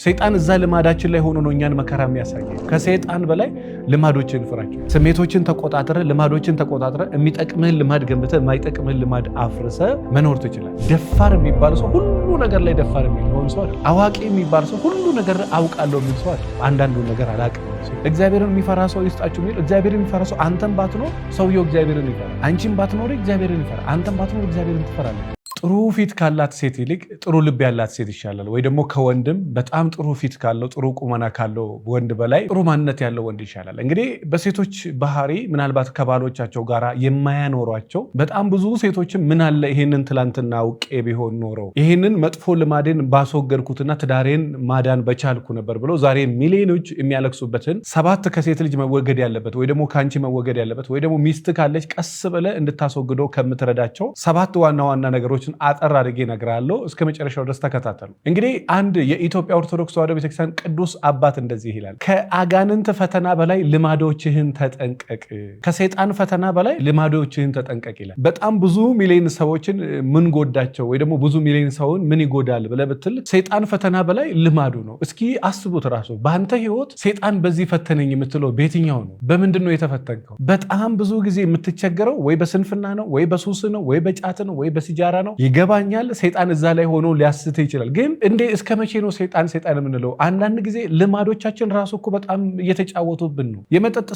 ሰይጣን እዛ ልማዳችን ላይ ሆኖ ነው እኛን መከራ የሚያሳየው። ከሰይጣን በላይ ልማዶችን ፍራቸው። ስሜቶችን ተቆጣጥረ፣ ልማዶችን ተቆጣጥረ፣ የሚጠቅምህን ልማድ ገንብተ የማይጠቅምህን ልማድ አፍርሰ መኖር ትችላል። ደፋር የሚባል ሰው ሁሉ ነገር ላይ ደፋር የሚሆን ሰው አይደል። አዋቂ የሚባል ሰው ሁሉ ነገር አውቃለሁ የሚል ሰው አይደል። አንዳንዱን ነገር አላውቅም። እግዚአብሔርን የሚፈራ ሰው ይስጣችሁ የሚል እግዚአብሔርን የሚፈራ ሰው አንተም ባትኖር ሰውየው እግዚአብሔርን ይፈራ፣ አንቺም ባትኖር እግዚአብሔርን ይፈራ፣ አንተም ባትኖር እግዚአብሔርን ትፈራለህ። ጥሩ ፊት ካላት ሴት ይልቅ ጥሩ ልብ ያላት ሴት ይሻላል። ወይ ደግሞ ከወንድም በጣም ጥሩ ፊት ካለው ጥሩ ቁመና ካለው ወንድ በላይ ጥሩ ማንነት ያለው ወንድ ይሻላል። እንግዲህ በሴቶች ባህሪ ምናልባት ከባሎቻቸው ጋር የማያኖሯቸው በጣም ብዙ ሴቶችም ምን አለ ይሄንን ትላንትና አውቄ ቢሆን ኖረው ይሄንን መጥፎ ልማዴን ባስወገድኩትና ትዳሬን ማዳን በቻልኩ ነበር ብለው ዛሬ ሚሊዮኖች የሚያለቅሱበትን 7 ከሴት ልጅ መወገድ ያለበት ወይ ደግሞ ከአንቺ መወገድ ያለበት ወይ ደግሞ ሚስት ካለች ቀስ ብለህ እንድታስወግደው ከምትረዳቸው 7 ዋና ዋና ነገሮች አጠር አድርጌ እነግርሃለሁ። እስከ መጨረሻው ድረስ ተከታተሉ። እንግዲህ አንድ የኢትዮጵያ ኦርቶዶክስ ተዋሕዶ ቤተክርስቲያን ቅዱስ አባት እንደዚህ ይላል፣ ከአጋንንት ፈተና በላይ ልማዶችህን ተጠንቀቅ፣ ከሰይጣን ፈተና በላይ ልማዶችህን ተጠንቀቅ ይላል። በጣም ብዙ ሚሊዮን ሰዎችን ምን ጎዳቸው ወይ ደግሞ ብዙ ሚሊዮን ሰውን ምን ይጎዳል ብለህ ብትል ሰይጣን ፈተና በላይ ልማዱ ነው። እስኪ አስቡት ራሱ በአንተ ህይወት ሰይጣን በዚህ ፈተነኝ የምትለው በየትኛው ነው? በምንድን ነው የተፈተንከው? በጣም ብዙ ጊዜ የምትቸገረው ወይ በስንፍና ነው ወይ በሱስ ነው ወይ በጫት ነው ወይ በሲጃራ ነው። ይገባኛል። ሰይጣን እዛ ላይ ሆኖ ሊያስት ይችላል። ግን እንዴ እስከ መቼ ነው ሰይጣን የምንለው? አንዳንድ ጊዜ ልማዶቻችን ራሱ እኮ በጣም እየተጫወቱብን ነው። የመጠጥ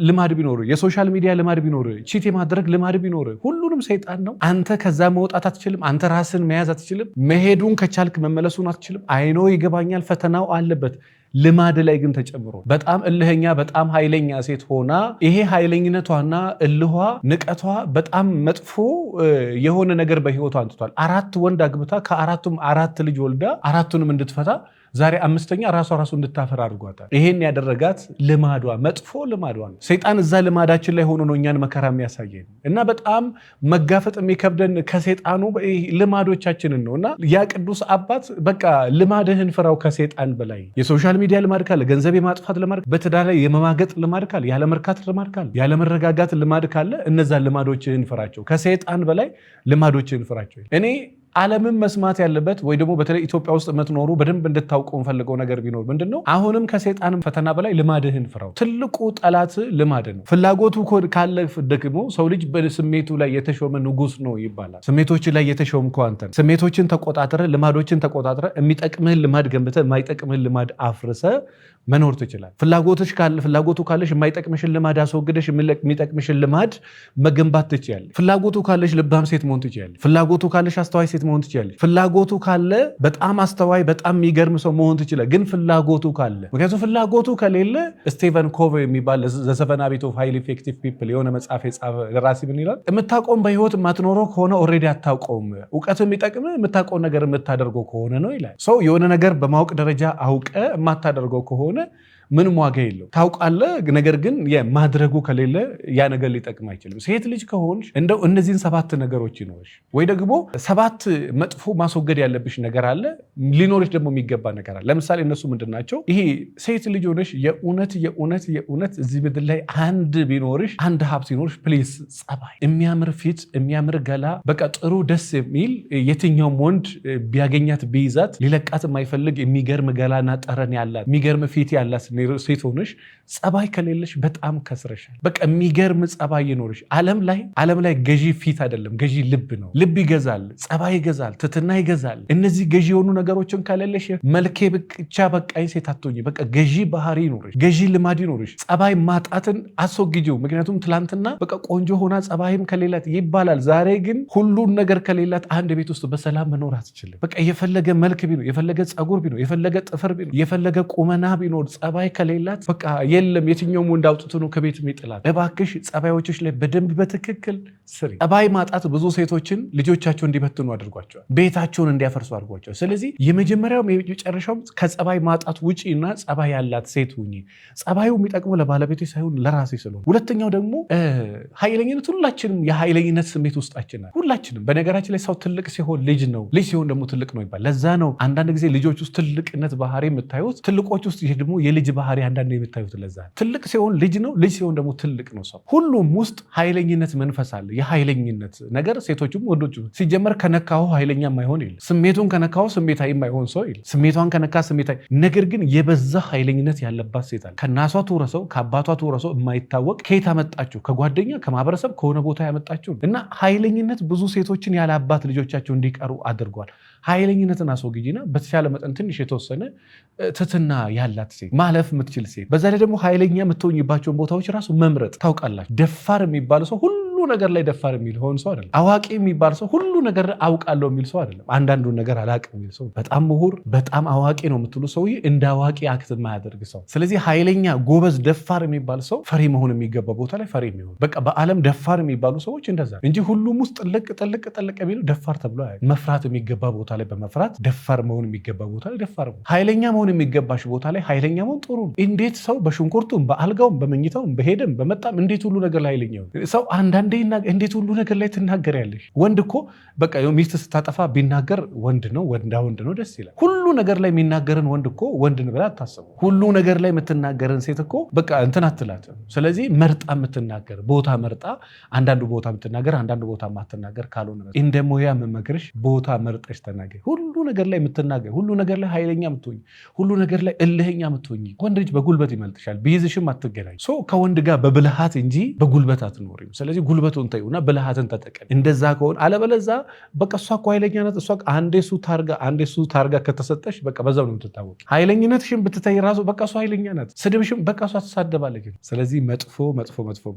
ልማድ ቢኖር፣ የሶሻል ሚዲያ ልማድ ቢኖር፣ ቺት የማድረግ ልማድ ቢኖር ሁሉንም ሰይጣን ነው። አንተ ከዛ መውጣት አትችልም። አንተ ራስን መያዝ አትችልም። መሄዱን ከቻልክ መመለሱን አትችልም። አይኖ ይገባኛል። ፈተናው አለበት። ልማድ ላይ ግን ተጨምሮ በጣም እልህኛ በጣም ኃይለኛ ሴት ሆና ይሄ ኃይለኝነቷና እልኋ ንቀቷ በጣም መጥፎ የሆነ ነገር በህይወቷ አንጥቷል። 4 ወንድ አግብታ ከ4ቱም 4 ልጅ ወልዳ 4ቱንም እንድትፈታ ዛሬ 5ኛ ራሱ እንድታፈር አድርጓታል። ይሄን ያደረጋት ልማዷ መጥፎ ልማዷ ነው። ሰይጣን እዛ ልማዳችን ላይ ሆኖ ነው እኛን መከራ የሚያሳየን እና በጣም መጋፈጥ የሚከብደን ከሰይጣኑ ልማዶቻችንን ነው። እና ያ ቅዱስ አባት በቃ ልማድህን ፍራው ከሰይጣን በላይ። የሶሻል ሚዲያ ልማድ ካለ፣ ገንዘብ የማጥፋት ልማድ፣ በትዳር ላይ የመማገጥ ልማድ ካለ፣ ያለመርካት ልማድ ካለ፣ ያለመረጋጋት ልማድ ካለ እነዛ ልማዶችህን ፍራቸው። ከሰይጣን በላይ ልማዶችህን ፍራቸው። እኔ ዓለምን መስማት ያለበት ወይ ደግሞ በተለይ ኢትዮጵያ ውስጥ የምትኖሩ በደንብ እንድታውቁ ፈልገው ነገር ቢኖር ምንድነው? አሁንም ከሰይጣን ፈተና በላይ ልማድህን ፍራው። ትልቁ ጠላት ልማድ ነው። ፍላጎቱ ካለ ደግሞ ሰው ልጅ በስሜቱ ላይ የተሾመ ንጉስ ነው ይባላል። ስሜቶች ላይ የተሾምከው አንተ ነህ። ስሜቶችን ተቆጣጥረ፣ ልማዶችን ተቆጣጥረ፣ የሚጠቅምህን ልማድ ገንብተ የማይጠቅምህን ልማድ አፍርሰ መኖር ትችላል። ፍላጎቱ ካለሽ የማይጠቅምሽን ልማድ አስወግደሽ የሚጠቅምሽን ልማድ መገንባት ትችያለሽ። ፍላጎቱ ካለሽ ልባም ሴት መሆን ትችያለሽ። ፍላጎቱ ካለሽ አስተዋይ ሴት መሆን ትችላለች። ፍላጎቱ ካለ በጣም አስተዋይ በጣም የሚገርም ሰው መሆን ትችላለች። ግን ፍላጎቱ ካለ ምክንያቱም ፍላጎቱ ከሌለ ስቲቨን ኮቬይ የሚባል ዘ 7 Habits of Highly Effective People የሆነ መጽሐፍ የጻፈ ደራሲ ምን ይላል? የምታውቀውን በህይወት የማትኖረው ከሆነ ኦልሬዲ አታውቀውም። እውቀት የሚጠቅም የምታውቀውን ነገር የምታደርገው ከሆነ ነው ይላል። ሰው የሆነ ነገር በማወቅ ደረጃ አውቀ የማታደርገው ከሆነ ምንም ዋጋ የለው። ታውቃለህ፣ ነገር ግን የማድረጉ ከሌለ ያ ነገር ሊጠቅም አይችልም። ሴት ልጅ ከሆንሽ እንደው እነዚህን 7 ነገሮች ይኖርሽ ወይ ደግሞ 7 መጥፎ ማስወገድ ያለብሽ ነገር አለ፣ ሊኖርሽ ደግሞ የሚገባ ነገር አለ። ለምሳሌ እነሱ ምንድን ናቸው? ይሄ ሴት ልጅ ሆነሽ የእውነት እዚህ ምድር ላይ አንድ ቢኖርሽ አንድ ሀብት ይኖርሽ ፕሊዝ፣ ጸባይ፣ የሚያምር ፊት፣ የሚያምር ገላ፣ በቃ ጥሩ ደስ የሚል የትኛውም ወንድ ቢያገኛት ቢይዛት ሊለቃት የማይፈልግ የሚገርም ገላና ጠረን ያላት የሚገርም ፊት ያላት ሴት ሆነሽ ጸባይ ከሌለሽ በጣም ከስረሻል። በቃ የሚገርም ጸባይ ይኖርሽ። ዓለም ላይ ገዢ ፊት አይደለም፣ ገዢ ልብ ነው። ልብ ይገዛል፣ ጸባይ ይገዛል፣ ትትና ይገዛል። እነዚህ ገዢ የሆኑ ነገሮችን ከሌለሽ መልኬ ብቻ በቃኝ ሴት አትሆኚ። በቃ ገዢ ባህሪ ይኖርሽ፣ ገዢ ልማድ ይኖርሽ። ጸባይ ማጣትን አስወግጂው። ምክንያቱም ትላንትና በቃ ቆንጆ ሆና ጸባይም ከሌላት ይባላል። ዛሬ ግን ሁሉን ነገር ከሌላት አንድ ቤት ውስጥ በሰላም መኖር አትችልም። በቃ የፈለገ መልክ ቢኖር፣ የፈለገ ጸጉር ቢኖር፣ የፈለገ ጥፍር ቢኖር፣ የፈለገ ቁመና ቢኖር ጸባይ ከሌላት በቃ የለም። የትኛውም ወንድ አውጥቶ ነው ከቤት የሚጥላት። እባክሽ ጸባዮችሽ ላይ በደንብ በትክክል ስሪ። ጸባይ ማጣት ብዙ ሴቶችን ልጆቻቸው እንዲበትኑ አድርጓቸዋል፣ ቤታቸውን እንዲያፈርሱ አድርጓቸዋል። ስለዚህ የመጀመሪያውም የመጨረሻውም ከጸባይ ማጣት ውጪ እና ጸባይ ያላት ሴት ሁኚ። ጸባዩ የሚጠቅመው ለባለቤቴ ሳይሆን ለራሴ ስለሆነ። ሁለተኛው ደግሞ ኃይለኝነት። ሁላችንም የኃይለኝነት ስሜት ውስጣችን አለ። ሁላችንም። በነገራችን ላይ ሰው ትልቅ ሲሆን ልጅ ነው፣ ልጅ ሲሆን ደግሞ ትልቅ ነው ይባል። ለዛ ነው አንዳንድ ጊዜ ልጆች ውስጥ ትልቅነት ባህሪ የምታዩት፣ ትልቆች ውስጥ ይሄ ደግሞ የልጅ ባህሪ አንዳንዴ የምታዩት ለዛ ትልቅ ሲሆን ልጅ ነው፣ ልጅ ሲሆን ደግሞ ትልቅ ነው ሰው። ሁሉም ውስጥ ኃይለኝነት መንፈስ አለ። የኃይለኝነት ነገር ሴቶችም ወንዶችም ሲጀመር ከነካው ኃይለኛ የማይሆን የለም። ስሜቱን ከነካው ስሜታዊ የማይሆን ሰው የለም። ስሜቷን ከነካ ስሜታዊ። ነገር ግን የበዛ ኃይለኝነት ያለባት ሴት አለ። ከናሷ ትውረሰው ከአባቷ ትውረሰው የማይታወቅ ከየት አመጣችሁ? ከጓደኛ ከማህበረሰብ ከሆነ ቦታ ያመጣችሁ እና ኃይለኝነት ብዙ ሴቶችን ያለ አባት ልጆቻቸው እንዲቀሩ አድርጓል። ኃይለኝነትን አስወግጂና በተሻለ መጠን ትንሽ የተወሰነ ትትና ያላት ሴት ማለፍ የምትችል ሴት። በዛ ላይ ደግሞ ኃይለኛ የምትሆኝባቸውን ቦታዎች ራሱ መምረጥ ታውቃላችሁ። ደፋር የሚባል ሰው ሁሉ ነገር ላይ ደፋር የሚሆን ሰው አይደለም። አዋቂ የሚባል ሰው ሁሉ ነገር አውቃለሁ የሚል ሰው አይደለም። አንዳንዱን ነገር አላውቅም የሚል ሰው። በጣም ምሁር በጣም አዋቂ ነው የምትሉ ሰውዬ እንደ አዋቂ አክት የማያደርግ ሰው። ስለዚህ ኃይለኛ ጎበዝ ደፋር የሚባል ሰው ፈሪ መሆን የሚገባ ቦታ ላይ ፈሪ የሚሆን በቃ በዓለም ደፋር የሚባሉ ሰዎች እንደዛ እንጂ ሁሉም ውስጥ ጥልቅ የሚለው ደፋር ተብሎ መፍራት የሚገባ ቦታ ላይ በመፍራት ደፋር መሆን የሚገባ ቦታ ላይ ደፋር መሆን፣ ኃይለኛ መሆን የሚገባሽ ቦታ ላይ ኃይለኛ መሆን ጥሩ ነው። እንዴት ሰው በሽንኩርቱም በአልጋውም በመኝታውም በሄደም በመጣም እንዴት ሁሉ ነገር ላይ ኃይለኛ ሰው አንዳንዴ እንዴት ሁሉ ነገር ላይ ትናገሪያለሽ? ወንድ እኮ በቃ ሚስት ስታጠፋ ቢናገር ወንድ ነው ደስ ይላል። ሁሉ ነገር ላይ የሚናገርን ወንድ እኮ ወንድ ነው ብላ አታስቡ። ሁሉ ነገር ላይ የምትናገርን ሴት እኮ በቃ እንትን አትላትም። ስለዚህ መርጣ የምትናገር ቦታ መርጣ አንዳንዱ ቦታ የምትናገር አንዳንዱ ቦታ የማትናገር ካልሆነ እንደ ሙያ የምመክርሽ ቦታ መርጠሽ ተናገር። ሁሉ ነገር ላይ የምትናገር ሁሉ ነገር ላይ ኃይለኛ የምትሆኝ ሁሉ ነገር ላይ እልህኛ የምትሆኝ ወንድ ልጅ በጉልበት ይመልጥሻል። ቢይዝሽም አትገናኝ። ከወንድ ጋር በብልሃት እንጂ በጉልበት አትኖሪም። ስለዚህ ጉልበቱን ተይውና ብልሃትን ተጠቀም። እንደዛ ከሆነ አለበለዛ በቃ እሷ እኮ ኃይለኛ ናት። እሷ አንዴ እሱ ታርጋ ከተሰጠሽ በቃ በዛው ነው የምትታወቂ። ኃይለኝነትሽን ብትተይ ራሱ በቃ እሷ ኃይለኛ ናት። ስድብሽም በቃ እሷ ትሳደባለች። ስለዚህ መጥፎ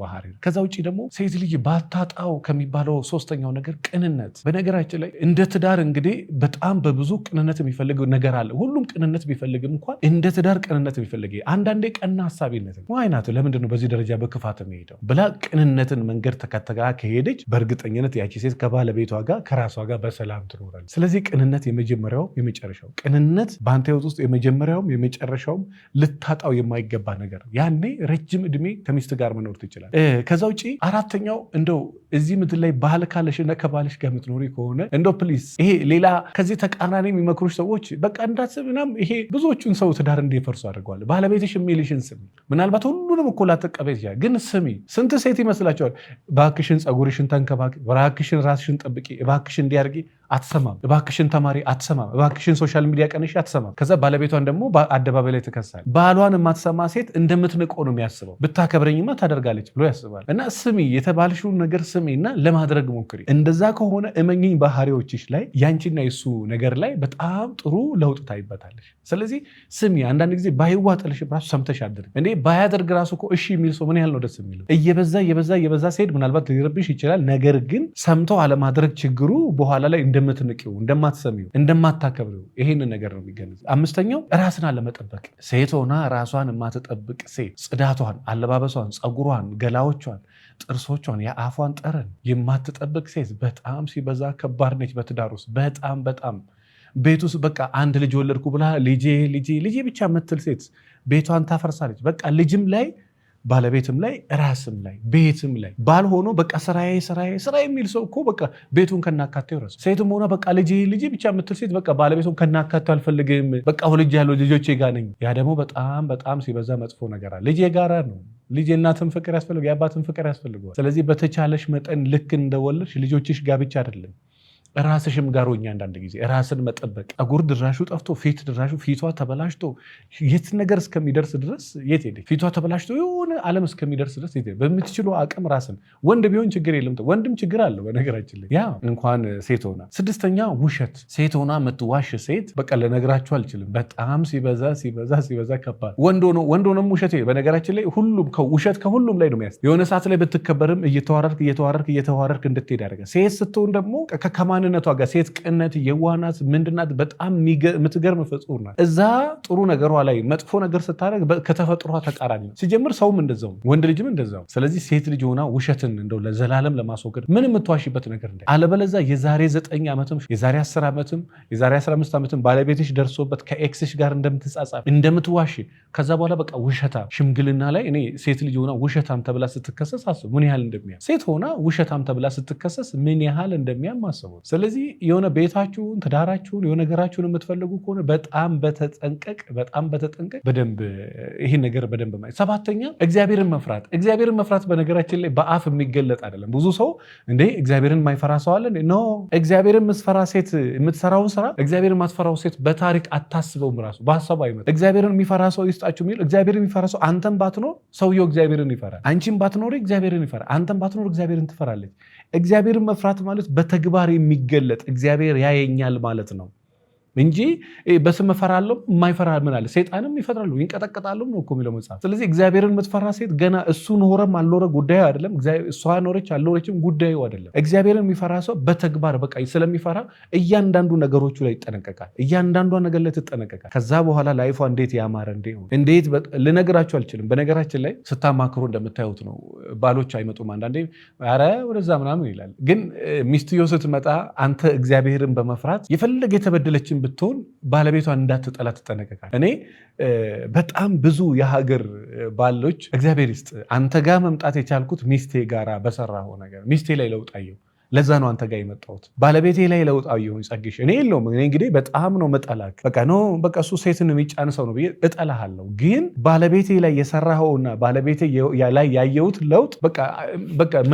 ባህሪ ነው። ከዛ ውጭ ደግሞ ሴት ልጅ ባታጣው ከሚባለው ሶስተኛው ነገር ቅንነት። በነገራችን ላይ እንደ ትዳር እንግዲህ በጣም በብዙ ቅንነት የሚፈልገው ነገር አለ። ሁሉም ቅንነት ቢፈልግም እንኳን እንደ ትዳር ቅንነት የሚፈልግ አንዳንዴ ቀና ሀሳቢነት ዋይናት ለምንድን ነው በዚህ ደረጃ በክፋት የሚሄደው ብላ ቅንነትን መንገድ ተከተጋ ከሄደች በእርግጠኝነት ያቺ ሴት ከባለቤቷ ጋር ከራሷ ጋር በሰላም ትኖራለች። ስለዚህ ቅንነት የመጀመሪያው የመጨረሻው ቅንነት በአንተ ህይወት ውስጥ የመጀመሪያውም የመጨረሻውም ልታጣው የማይገባ ነገር። ያኔ ረጅም እድሜ ከሚስት ጋር መኖር ትችላል። ከዛ ውጭ አራተኛው እንደው እዚህ ምድር ላይ ባህል ካለሽና ከባልሽ ጋር የምትኖሪ ከሆነ እንደው ፕሊስ ይሄ ሌላ ከዚህ ተቃራኒ የሚመክሩሽ ሰዎች በቃ እንዳትስብ ምናምን ይሄ ብዙዎቹን ሰው ትዳር እንዲፈርሱ አድርገዋል። ባለቤትሽ የሚልሽን ስሚ። ምናልባት ሁሉንም እኮ ላትቀበይ ይችላል፣ ግን ስሚ። ስንት ሴት ይመስላቸዋል እባክሽን ፀጉርሽን ተንከባከቢ፣ እባክሽን ራስሽን ጠብቂ፣ እባክሽን እንዲያርጊ አትሰማም። እባክሽን ተማሪ አትሰማም። እባክሽን ሶሻል ሚዲያ ቀንሽ አትሰማም። ከዛ ባለቤቷን ደግሞ አደባባይ ላይ ትከሳል። ባሏን የማትሰማ ሴት እንደምትንቀው ነው የሚያስበው። ብታከብረኝማ ታደርጋለች ብሎ ያስባል። እና ስሚ፣ የተባልሽውን ነገር ስሚና ለማድረግ ሞክሪ። እንደዛ ከሆነ እመኝኝ ባህሪዎችሽ ላይ ያንቺና የሱ ነገር ላይ በጣም ጥሩ ለውጥ ታይበታለሽ። ስለዚህ ስሚ፣ አንዳንድ ጊዜ ባይዋጥልሽ ራሱ ሰምተሽ አድርግ። እንዴ ባያደርግ ራሱ እኮ እሺ የሚል ሰው ምን ያህል ነው ደስ የሚለው? እየበዛ ሲሄድ ምናልባት ሊረብሽ ይችላል። ነገር ግን ሰምተው አለማድረግ ችግሩ በኋላ ላይ እንደምትንቂው፣ እንደማትሰሚው፣ እንደማታከብሪው ይሄንን ነገር ነው የሚገለጽ። አምስተኛው ራስን አለመጠበቅ። ሴት ሆና ራሷን የማትጠብቅ ሴት ጽዳቷን፣ አለባበሷን፣ ፀጉሯን፣ ገላዎቿን፣ ጥርሶቿን፣ የአፏን ጠረን የማትጠብቅ ሴት በጣም ሲበዛ ከባድ ነች በትዳር ውስጥ። በጣም ቤት ውስጥ በቃ አንድ ልጅ ወለድኩ ብላ ልጄ ብቻ የምትል ሴት ቤቷን ታፈርሳለች። በቃ ልጅም ላይ ባለቤትም ላይ ራስም ላይ ቤትም ላይ ባል ሆኖ በቃ ስራ የሚል ሰው እኮ በቃ ቤቱን ከናካቴው ረሱ። ሴትም ሆነ በቃ ልጅ ብቻ የምትል ሴት በቃ ባለቤቱን ከናካቴው አልፈልግም፣ በቃ ልጅ ያለው ልጆቼ ጋር ነኝ። ያ ደግሞ በጣም ሲበዛ መጥፎ ነገር አለ። ልጅ የጋራ ነው። ልጅ የእናትን ፍቅር ያስፈልገዋል፣ የአባትን ፍቅር ያስፈልገዋል። ስለዚህ በተቻለሽ መጠን ልክ እንደወለድሽ ልጆችሽ ጋር ብቻ አይደለም ራስሽም ጋር ሆኜ አንዳንድ ጊዜ ራስን መጠበቅ። ፀጉር ድራሹ ጠፍቶ ፊቷ ተበላሽቶ የት ነገር እስከሚደርስ ድረስ የት ሄደ? ፊቷ ተበላሽቶ የሆነ ዓለም እስከሚደርስ ድረስ የት ሄደ? በምትችሉ አቅም ራስን። ወንድ ቢሆን ችግር የለም፣ ወንድም ችግር አለው በነገራችን ላይ ያ እንኳን ሴት ሆና። ስድስተኛ ውሸት። ሴት ሆና የምትዋሽ ሴት በቃ ልነግራችሁ አልችልም። በጣም ሲበዛ ከባድ። ወንድ ሆኖም ውሸት። በነገራችን ላይ ውሸት ከሁሉም ላይ ነው የሚያስ የሆነ ሰዓት ላይ ብትከበርም እየተዋረድክ እንድትሄድ ያደርጋል። ሴት ስትሆን ደግሞ ከማንነቷ ጋር ሴት ቅነት የዋናት ምንድናት? በጣም የምትገርም ፍጡር ናት። እዛ ጥሩ ነገሯ ላይ መጥፎ ነገር ስታደርግ ከተፈጥሯ ተቃራኒ ነው። ሲጀምር ሰውም እንደዛው ወንድ ልጅም እንደዛው። ስለዚህ ሴት ልጅ ሆና ውሸትን እንደው ለዘላለም ለማስወገድ ምን የምትዋሽበት ነገር እንደ አለበለዛ የዛሬ 9 ዓመትም የዛሬ 10 ዓመትም የዛሬ 15 ዓመትም ባለቤትሽ ደርሶበት ከኤክስሽ ጋር እንደምትጻጻፍ እንደምትዋሽ ከዛ በኋላ በቃ ውሸታ ሽምግልና ላይ እኔ ሴት ልጅ ሆና ውሸታም ተብላ ስትከሰስ አስቡ ምን ያህል እንደሚያም። ሴት ሆና ውሸታም ተብላ ስትከሰስ ምን ያህል እንደሚያም አስቡ። ስለዚህ የሆነ ቤታችሁን ትዳራችሁን የሆነ ነገራችሁን የምትፈልጉ ከሆነ በጣም በተጠንቀቅ በደንብ ይህን ነገር በደንብ ማለት። ሰባተኛ እግዚአብሔርን መፍራት በነገራችን ላይ በአፍ የሚገለጥ አይደለም። ብዙ ሰው እንዴ እግዚአብሔርን የማይፈራ ሰው አለ ኖ። እግዚአብሔርን የምትፈራ ሴት የምትሰራውን ስራ እግዚአብሔርን የማትፈራው ሴት በታሪክ አታስበውም፣ ራሱ በሀሳቡ አይመጣም። እግዚአብሔርን የሚፈራ ሰው ይስጣችሁ የሚል እግዚአብሔርን የሚፈራ ሰው አንተም ባትኖር ሰውየው እግዚአብሔርን ይፈራል። አንቺም ባትኖር እግዚአብሔርን ይፈራል። አንተም ባትኖር እግዚአብሔርን ትፈራለች። እግዚአብሔርን መፍራት ማለት በተግባር የሚገለጥ እግዚአብሔር ያየኛል ማለት ነው እንጂ በስም እፈራለሁ የማይፈራ ምን አለ? ሰይጣንም ይፈራሉ ይንቀጠቀጣሉ ነው እኮ የሚለው መጽሐፍ። ስለዚህ እግዚአብሔርን የምትፈራ ሴት ገና እሱ ኖረም አልኖረ ጉዳዩ አይደለም። እሷ ኖረች አልኖረችም ጉዳዩ አይደለም። እግዚአብሔርን የሚፈራ ሰው በተግባር በቃ ስለሚፈራ እያንዳንዱ ነገሮቹ ላይ ይጠነቀቃል። እያንዳንዷ ነገር ላይ ትጠነቀቃል። ከዛ በኋላ ላይፏ እንዴት ያማረ እንዴት ልነግራችሁ አልችልም። በነገራችን ላይ ስታማክሩ እንደምታዩት ነው። ባሎች አይመጡም አንዳንዴ ኧረ ወደዛ ምናምን ይላል። ግን ሚስትዮ ስትመጣ አንተ እግዚአብሔርን በመፍራት የፈለገ የተበደለችን ብትሆን ባለቤቷን እንዳትጠላ ትጠነቀቃል። እኔ በጣም ብዙ የሀገር ባሎች እግዚአብሔር ይስጥ አንተ ጋር መምጣት የቻልኩት ሚስቴ ጋራ በሰራው ነገር ሚስቴ ላይ ለውጥ አየሁ። ለዛ ነው አንተ ጋር የመጣሁት። ባለቤቴ ላይ ለውጥ አየሁ። ጸግሽ እኔ የለውም እኔ እንግዲህ በጣም ነው መጠላክ በቃ እሱ ሴትን የሚጫን ሰው ነው ብዬ እጠላሃለሁ። ግን ባለቤቴ ላይ የሰራኸውና ባለቤቴ ላይ ያየሁት ለውጥ በቃ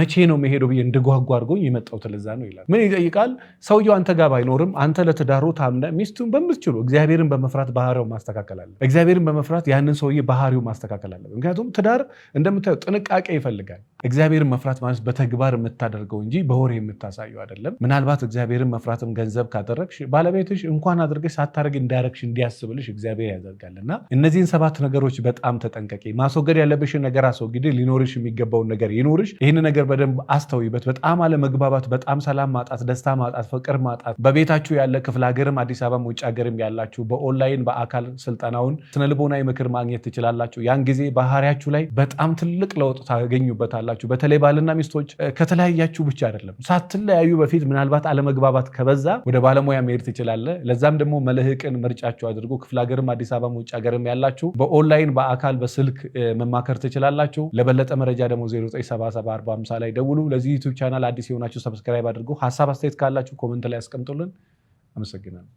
መቼ ነው መሄደው ብዬ እንድጓጓ አድርጎኝ የመጣሁት ለዛ ነው ይላል። ምን ይጠይቃል? ሰውየው አንተ ጋር ባይኖርም አንተ ለትዳሩ ታምነህ ሚስቱን በምትችሉ እግዚአብሔርን በመፍራት ባህሪው ማስተካከል አለ። እግዚአብሔርን በመፍራት ያንን ሰውዬ ባህሪው ማስተካከል አለ። ምክንያቱም ትዳር እንደምታየው ጥንቃቄ ይፈልጋል። እግዚአብሔርን መፍራት ማለት በተግባር የምታደርገው እንጂ በወሬ የምታሳየው አይደለም። ምናልባት እግዚአብሔርን መፍራትም ገንዘብ ካደረግሽ ባለቤትሽ እንኳን አድርገሽ ሳታደርግ እንዳያረግሽ እንዲያስብልሽ እግዚአብሔር ያደርጋልና እነዚህን 7 ነገሮች በጣም ተጠንቀቂ። ማስወገድ ያለብሽን ነገር አስወግድ። ሊኖርሽ የሚገባውን ነገር ይኖርሽ። ይህን ነገር በደንብ አስተውይበት። በጣም አለመግባባት፣ በጣም ሰላም ማጣት፣ ደስታ ማጣት፣ ፍቅር ማጣት በቤታችሁ ያለ ክፍለ ሀገርም አዲስ አበባም ውጭ ሀገርም ያላችሁ በኦንላይን በአካል ስልጠናውን ስነልቦናዊ ምክር ማግኘት ትችላላችሁ። ያን ጊዜ ባህሪያችሁ ላይ በጣም ትልቅ ለውጥ ታገኙበታላችሁ። በተለይ ባልና ሚስቶች ከተለያያችሁ ብቻ አይደለም ሳትለያዩ በፊት ምናልባት አለመግባባት ከበዛ ወደ ባለሙያ መሄድ ትችላለህ። ለዛም ደግሞ መልህቅን ምርጫችሁ አድርጎ ክፍለ ሀገርም አዲስ አበባም ውጭ ሀገርም ያላችሁ በኦንላይን በአካል በስልክ መማከር ትችላላችሁ። ለበለጠ መረጃ ደግሞ 09774050 ላይ ደውሉ። ለዚህ ዩቲዩብ ቻናል አዲስ የሆናችሁ ሰብስክራይብ አድርጉ። ሀሳብ አስተያየት ካላችሁ ኮመንት ላይ አስቀምጡልን። አመሰግናለሁ።